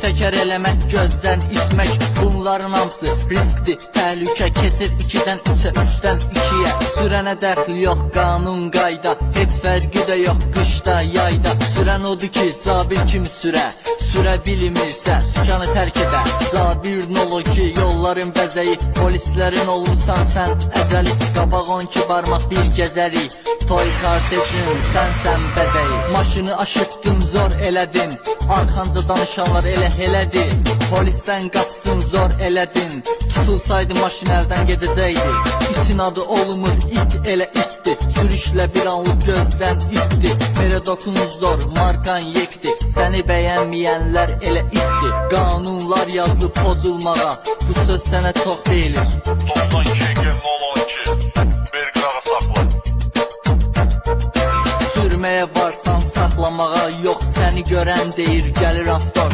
təkər eləmək, gözdən itmək, bunların hamısı riskdir, təhlükə. Keçir 2-dən 3-ə, 3-dən 2-yə, sürənə dəxli yox, qanun qayda, heç fərqi də yox qışda, yayda. Sürən odur ki, cabil kimi sürə bilmirsə, sükanı tərk edə. Cabirin olu ki, yolların bəzəyi, polislərin olursan sən əzəli. Qabaq 12 barmaq bir gəzərik, toy kartejin sənsən bəzəyi. Maşını aşıtdın, zor elədin, arxanca danışanlar elə elədi. Polisdən qaçdın, zor elədin, tutulsaydı maşın əldən gedəcəkdi. İtin adı olmur, it elə itdi, sürüşlə bir anlıq gözdən itdi. Merə dokunuz zor, markan yekdi, səni bəyənməyənlər elə itdi. Qanunlar yazılıb pozulmağa, bu söz sənə çox deyilir. 92-012 bir qırağa saxla. Sürməyə varsan saxlamağa, yox səni görən deyir gəlir avtor.